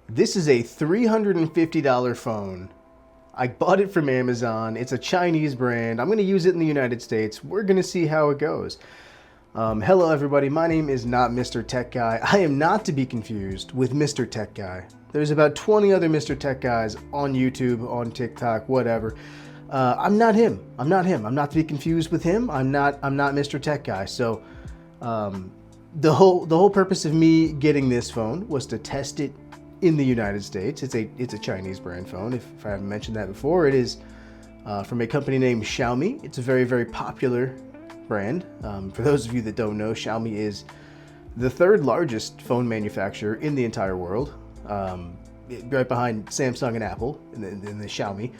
This is a $350 phone. I bought it from Amazon. It's a Chinese brand. I'm going to use it in the United States. We're going to see how it goes. Hello, everybody. My name is Not Mr. Tech Guy. I am not to be confused with Mr. Tech Guy. There's about 20 other Mr. Tech Guys on YouTube, on TikTok, whatever. I'm not him. I'm not him. I'm not to be confused with him. I'm not Mr. Tech Guy. So the whole purpose of me getting this phone was to test it in the United States. It's a Chinese brand phone. If I haven't mentioned that before, it is from a company named Xiaomi. It's a very, very popular brand. For those of you that don't know, Xiaomi is the third largest phone manufacturer in the entire world, right behind Samsung and Apple in the Xiaomi.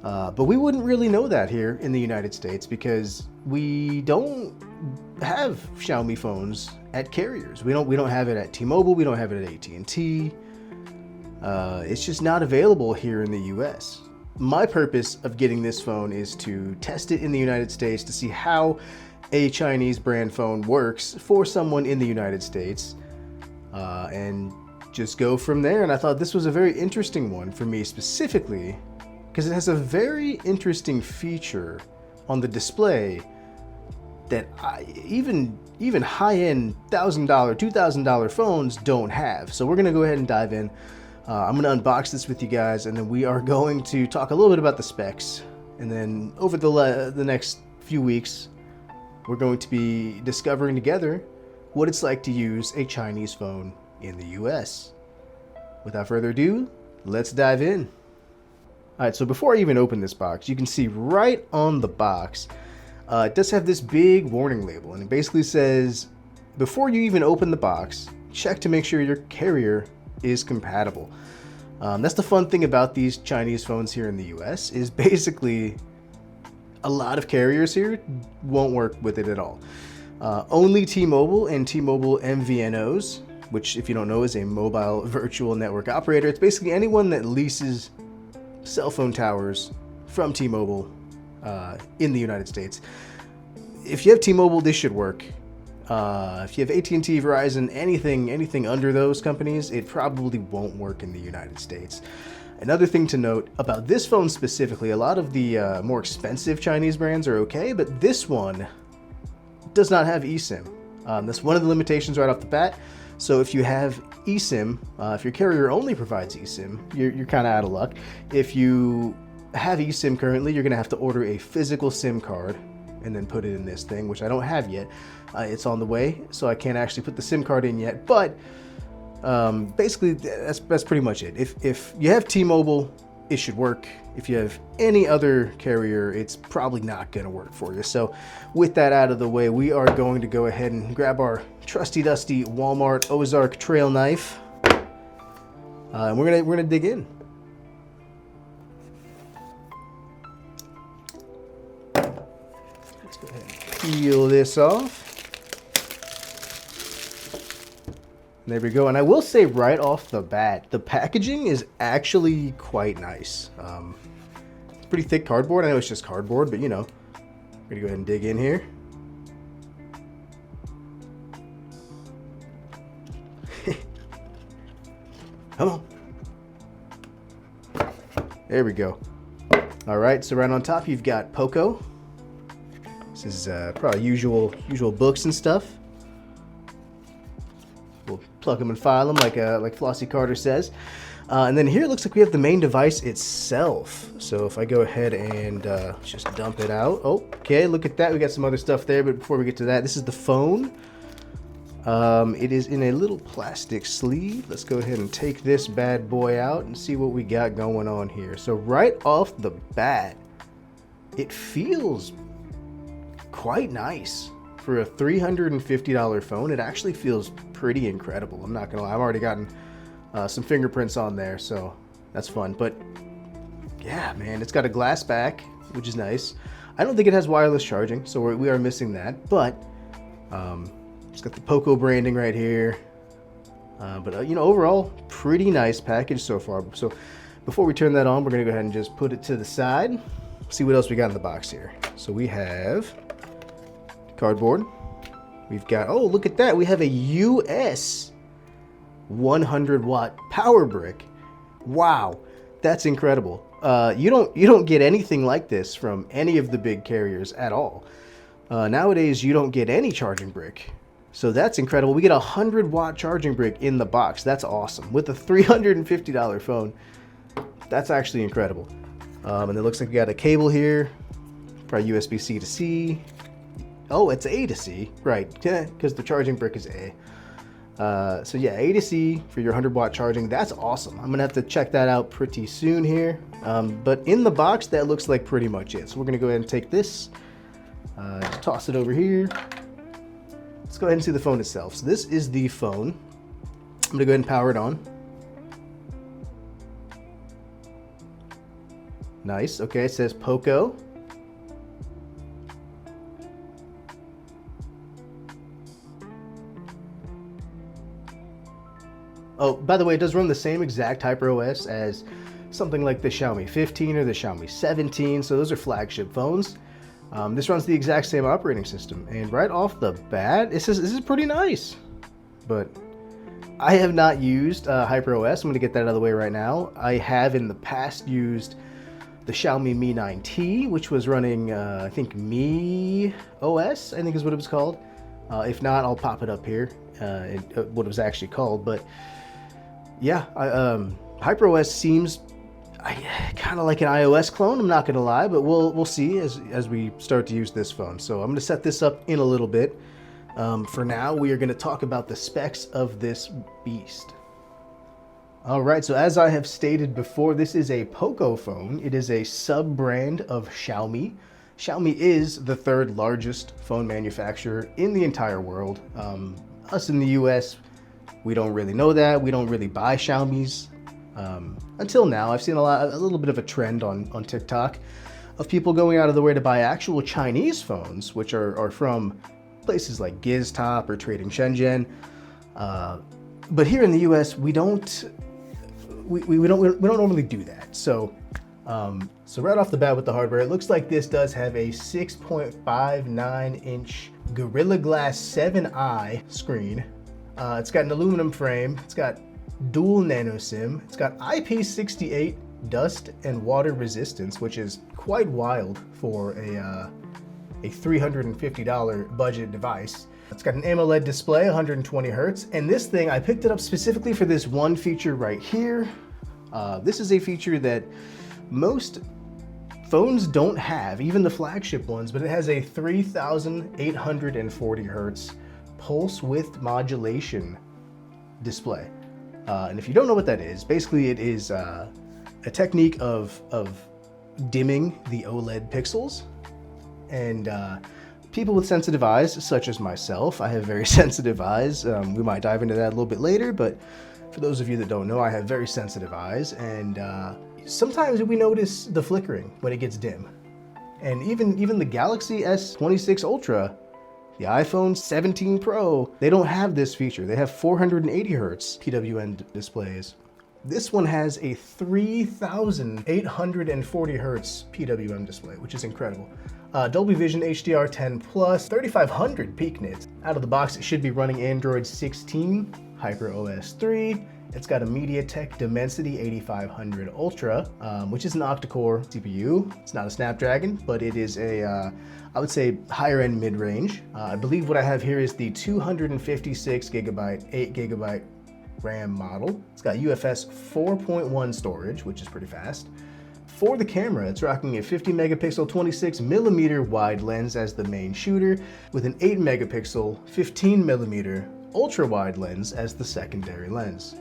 But we wouldn't really know that here in the United States because we don't have Xiaomi phones at carriers. We don't have it at T-Mobile. We don't have it at AT&T. It's just not available here in the US. My purpose of getting this phone is to test it in the United States to see how a Chinese brand phone works for someone in the United States, and just go from there. And I thought this was a very interesting one for me specifically because it has a very interesting feature on the display that even high-end $1,000, $2,000 phones don't have. So we're gonna go ahead and dive in. I'm gonna unbox this with you guys, and then we are going to talk a little bit about the specs. And then over the next few weeks, we're going to be discovering together what it's like to use a Chinese phone in the US. Without further ado, let's dive in. All right, so before I even open this box, you can see right on the box, it does have this big warning label, and it basically says, before you even open the box, check to make sure your carrier is compatible. That's the fun thing about these Chinese phones here in the US, is basically a lot of carriers here won't work with it at all. Only T-Mobile and T-Mobile MVNOs, which if you don't know is a mobile virtual network operator. It's basically anyone that leases cell phone towers from T-Mobile in the United States. If you have T-Mobile, this should work. If you have AT&T, Verizon, anything under those companies, it probably won't work in the United States. Another thing to note about this phone specifically, a lot of the more expensive Chinese brands are okay, but this one does not have eSIM. That's one of the limitations right off the bat. So if you have eSIM, if your carrier only provides eSIM, you're kind of out of luck. If you have eSIM currently, you're going to have to order a physical SIM card and then put it in this thing, which I don't have yet. It's on the way, so I can't actually put the SIM card in yet. But basically, that's pretty much it. If you have T-Mobile, it should work. If you have any other carrier, it's probably not going to work for you. So with that out of the way, we are going to go ahead and grab our trusty dusty Walmart Ozark trail knife, and we're gonna dig in. Let's go ahead and peel this off. There we go. And I will say right off the bat, the packaging is actually quite nice. It's pretty thick cardboard. I know it's just cardboard, but you know, we're gonna go ahead and dig in here. Come on. There we go. All right, so right on top you've got Poco. This is probably usual books and stuff. We'll plug them and file them like Flossie Carter says. And then here it looks like we have the main device itself. So if I go ahead and just dump it out. Oh, okay, look at that. We got some other stuff there, but before we get to that, this is the phone. It is in a little plastic sleeve. Let's go ahead and take this bad boy out and see what we got going on here. So right off the bat, it feels quite nice. For a $350 phone, it actually feels pretty incredible. I'm not gonna lie, I've already gotten some fingerprints on there, so that's fun. But yeah, man, it's got a glass back, which is nice. I don't think it has wireless charging, so we are missing that. But it's got the Poco branding right here. But you know, overall, pretty nice package so far. So before we turn that on, we're gonna go ahead and just put it to the side. See what else we got in the box here. So we have cardboard. We've got, oh, look at that. We have a US 100-watt power brick. Wow, that's incredible. You don't get anything like this from any of the big carriers at all. Nowadays, you don't get any charging brick. So that's incredible. We get a 100-watt charging brick in the box. That's awesome. With a $350 phone, that's actually incredible. And it looks like we got a cable here, probably USB-C to C. Oh, it's A to C, right? Because the charging brick is A. So yeah, A to C for your 100-watt charging. That's awesome. I'm gonna have to check that out pretty soon here. But in the box, that looks like pretty much it. So we're gonna go ahead and take this, toss it over here. Let's go ahead and see the phone itself. So this is the phone. I'm gonna go ahead and power it on. Nice. Okay, it says Poco. Oh, by the way, it does run the same exact HyperOS as something like the Xiaomi 15 or the Xiaomi 17. So those are flagship phones. This runs the exact same operating system. And right off the bat, this is pretty nice. But I have not used HyperOS. I'm going to get that out of the way right now. I have in the past used the Xiaomi Mi 9T, which was running, I think, Mi OS, I think is what it was called. If not, I'll pop it up here, what it was actually called. But yeah, HyperOS seems kind of like an iOS clone, I'm not going to lie, but we'll see as we start to use this phone. So I'm going to set this up in a little bit. For now, we are going to talk about the specs of this beast. All right, so as I have stated before, this is a Poco phone. It is a sub-brand of Xiaomi. Xiaomi is the third largest phone manufacturer in the entire world. Us in the US, we don't really know that. We don't really buy Xiaomis. Until now, I've seen a little bit of a trend on TikTok of people going out of the way to buy actual Chinese phones, which are from places like GizTop or Trading Shenzhen. But here in the US, we don't normally do that. So right off the bat with the hardware, it looks like this does have a 6.59-inch Gorilla Glass 7i screen. It's got an aluminum frame. It's got dual nano SIM. It's got IP68 dust and water resistance, which is quite wild for a $350 budget device. It's got an AMOLED display, 120 hertz, and this thing, I picked it up specifically for this one feature right here. This is a feature that most phones don't have, even the flagship ones, but it has a 3,840 hertz pulse width modulation display. And if you don't know what that is, basically it is a technique of dimming the OLED pixels. And people with sensitive eyes, such as myself, I have very sensitive eyes. We might dive into that a little bit later, but for those of you that don't know, I have very sensitive eyes, and sometimes we notice the flickering when it gets dim. And even the Galaxy S26 Ultra, the iPhone 17 Pro, they don't have this feature. They have 480 hertz PWM displays. This one has a 3,840 hertz PWM display, which is incredible. Dolby Vision HDR10 Plus, 3,500 peak nits. Out of the box, it should be running Android 16, HyperOS 3. It's got a MediaTek Dimensity 8500 Ultra, which is an octa-core CPU. It's not a Snapdragon, but it is a, I would say, higher end mid-range. I believe what I have here is the 256 gigabyte, 8 gigabyte RAM model. It's got UFS 4.1 storage, which is pretty fast. For the camera, it's rocking a 50 megapixel 26mm wide lens as the main shooter, with an 8 megapixel 15mm ultra wide lens as the secondary lens.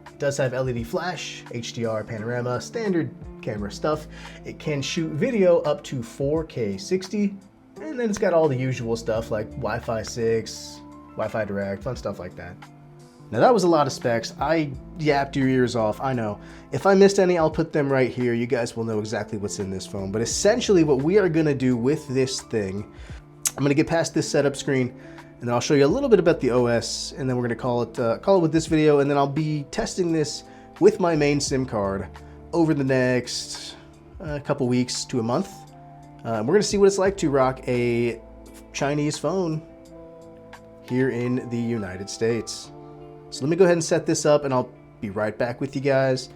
It does have LED flash, HDR panorama, standard camera stuff. It can shoot video up to 4K 60, and then it's got all the usual stuff like Wi-Fi 6, Wi-Fi Direct, fun stuff like that. Now that was a lot of specs. I yapped your ears off, I know. If I missed any, I'll put them right here. You guys will know exactly what's in this phone. But essentially what we are gonna do with this thing, I'm gonna get past this setup screen, and then I'll show you a little bit about the OS, and then we're gonna call it with this video, and then I'll be testing this with my main SIM card over the next couple weeks to a month. We're gonna see what it's like to rock a Chinese phone here in the United States. So let me go ahead and set this up, and I'll be right back with you guys.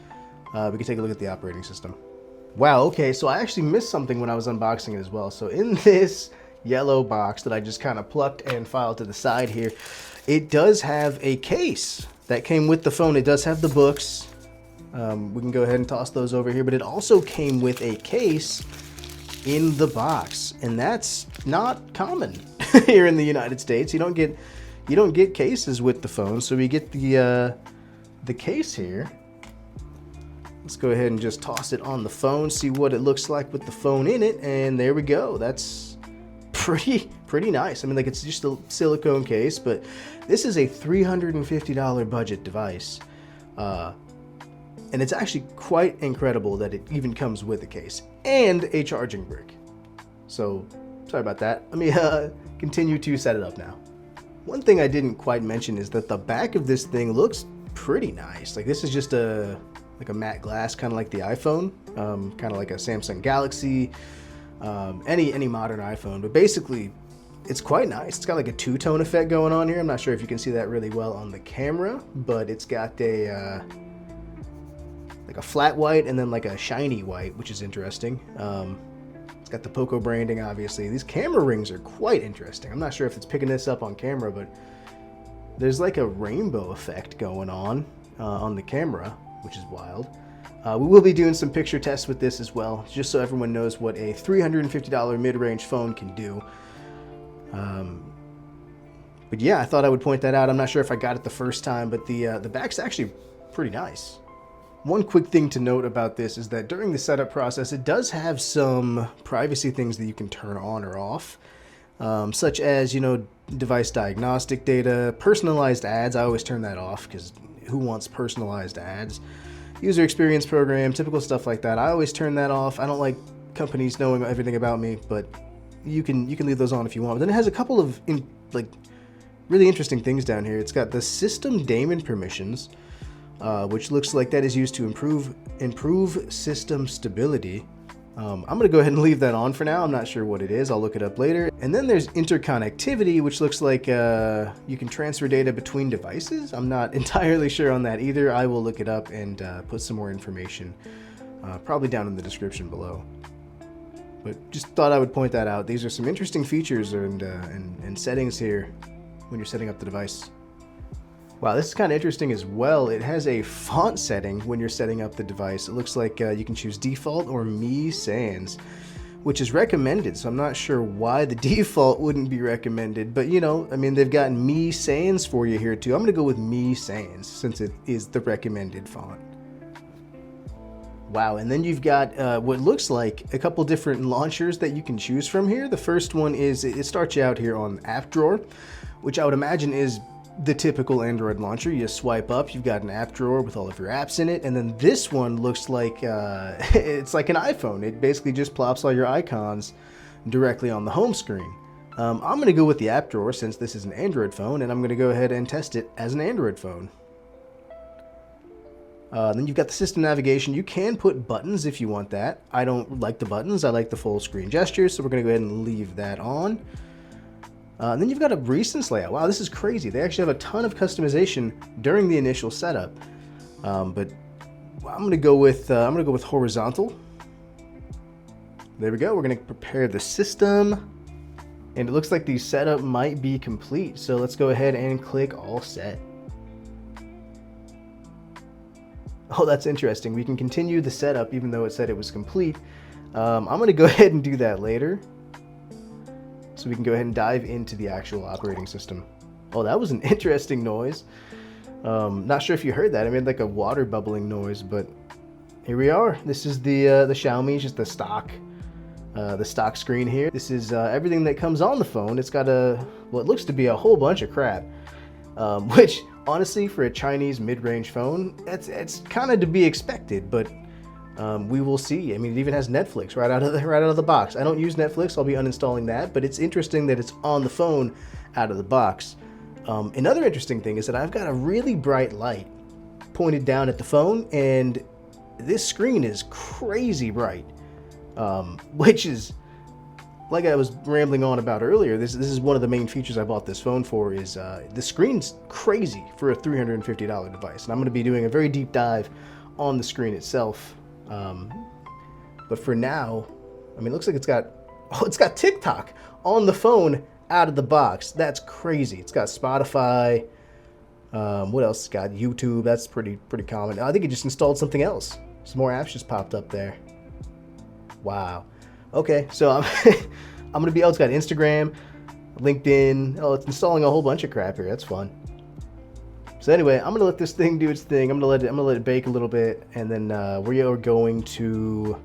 We can take a look at the operating system. Wow, okay, so I actually missed something when I was unboxing it as well. So in this yellow box that I just kind of plucked and filed to the side here, it does have a case that came with the phone. It does have the books. We can go ahead and toss those over here, but it also came with a case in the box, and that's not common here in the United States. You don't get cases with the phone, so we get the case here. Let's go ahead and just toss it on the phone, see what it looks like with the phone in it, and there we go. That's pretty nice. I mean, like, it's just a silicone case, but this is a $350 budget device. And it's actually quite incredible that it even comes with a case and a charging brick. So, sorry about that. Let me continue to set it up now. One thing I didn't quite mention is that the back of this thing looks pretty nice. Like, this is just a matte glass, kind of like the iPhone, kind of like a Samsung Galaxy, any modern iPhone. But basically, it's quite nice. It's got like a two-tone effect going on here. I'm not sure if you can see that really well on the camera, but it's got a like a flat white and then like a shiny white, which is interesting. It's got the Poco branding, obviously. These camera rings are quite interesting. I'm not sure if it's picking this up on camera, but there's like a rainbow effect going on the camera, which is wild. We will be doing some picture tests with this as well, just so everyone knows what a $350 mid-range phone can do. But yeah, I thought I would point that out. I'm not sure if I got it the first time, but the back's actually pretty nice. One quick thing to note about this is that during the setup process, it does have some privacy things that you can turn on or off, such as, device diagnostic data, personalized ads. I always turn that off because who wants personalized ads? User experience program, typical stuff like that. I always turn that off. I don't like companies knowing everything about me, but you can leave those on if you want. But then it has a couple of really interesting things down here. It's got the system daemon permissions, which looks like that is used to improve system stability. I'm going to go ahead and leave that on for now. I'm not sure what it is. I'll look it up later. And then there's interconnectivity, which looks like you can transfer data between devices. I'm not entirely sure on that either. I will look it up and put some more information probably down in the description below. But just thought I would point that out. These are some interesting features and settings here when you're setting up the device. Wow, this is kind of interesting as well. It has a font setting when you're setting up the device. It looks like you can choose default or Mi Sans, which is recommended. So I'm not sure why the default wouldn't be recommended, but they've got Mi Sans for you here too. I'm going to go with Mi Sans since it is the recommended font. Wow, and then you've got what looks like a couple different launchers that you can choose from here. The first one is, it starts you out here on App Drawer, which I would imagine is the typical Android launcher. You swipe up, you've got an app drawer with all of your apps in it, and then this one looks like it's like an iPhone. It basically just plops all your icons directly on the home screen. I'm going to go with the app drawer since this is an Android phone, and I'm going to go ahead and test it as an Android phone. Then you've got the system navigation. You can put buttons if you want that. I don't like the buttons. I like the full screen gestures, so we're going to go ahead and leave that on. And then you've got a recents layout. Wow, this is crazy. They actually have a ton of customization during the initial setup. But I'm going to go with horizontal. There we go. We're going to prepare the system, and it looks like the setup might be complete. So let's go ahead and click all set. Oh, that's interesting. We can continue the setup even though it said it was complete. I'm going to go ahead and do that later, so we can go ahead and dive into the actual operating system. Oh, that was an interesting noise. Not sure if you heard that. I made like a water bubbling noise, but here we are. This is the Xiaomi, just the stock screen here. This is everything that comes on the phone. It's got what looks to be a whole bunch of crap, which honestly, for a Chinese mid-range phone, it's kind of to be expected, but we will see. I mean, it even has Netflix right out of the box. I don't use Netflix. I'll be uninstalling that, but it's interesting that it's on the phone out of the box. Another interesting thing is that I've got a really bright light pointed down at the phone, and this screen is crazy bright, which is like I was rambling on about earlier, this is one of the main features I bought this phone for. Is the screen's crazy for a $350 device, and I'm going to be doing a very deep dive on the screen itself. But for now, I mean, it looks like it's got TikTok on the phone out of the box. That's crazy. It's got Spotify. What else? It's got YouTube. That's pretty common. I think it just installed something else. Some more apps just popped up there. Wow. Okay, so I'm I'm gonna be. Oh, it's got Instagram, LinkedIn. Oh, it's installing a whole bunch of crap here. That's fun. So anyway, I'm gonna let this thing do its thing. I'm gonna let it bake a little bit, and then we are going to.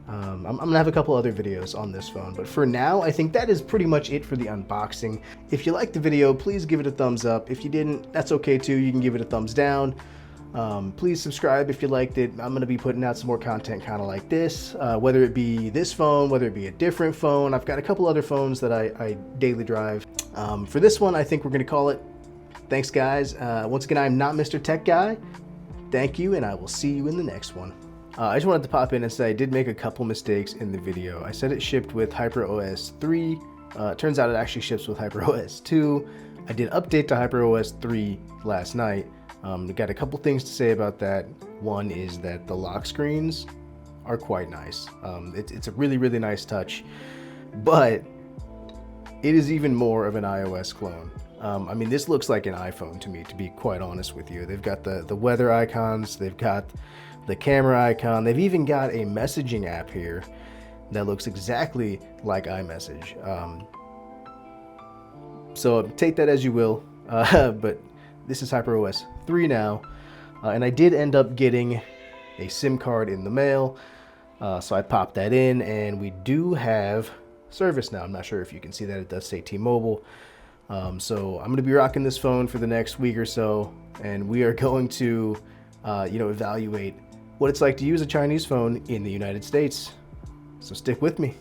I'm gonna have a couple other videos on this phone, but for now, I think that is pretty much it for the unboxing. If you liked the video, please give it a thumbs up. If you didn't, that's okay too. You can give it a thumbs down. Please subscribe if you liked it. I'm going to be putting out some more content kind of like this, whether it be this phone, whether it be a different phone. I've got a couple other phones that I daily drive. For this one, I think we're going to call it. Thanks, guys. Once again, I'm NotMrTechGuy. Thank you, and I will see you in the next one. I just wanted to pop in and say I did make a couple mistakes in the video. I said it shipped with HyperOS 3. Turns out it actually ships with HyperOS 2. I did update to HyperOS 3 last night. We got a couple things to say about that. One is that the lock screens are quite nice. It's a really nice touch, but it is even more of an iOS clone. I mean, this looks like an iPhone to me, to be quite honest with you. They've got the weather icons, they've got the camera icon, they've even got a messaging app here that looks exactly like iMessage. So take that as you will, but this is HyperOS 3 now, and I did end up getting a SIM card in the mail, so I popped that in, and we do have service now. I'm not sure if you can see that. It does say T-Mobile. So I'm going to be rocking this phone for the next week or so, and we are going to, evaluate what it's like to use a Chinese phone in the United States. So stick with me.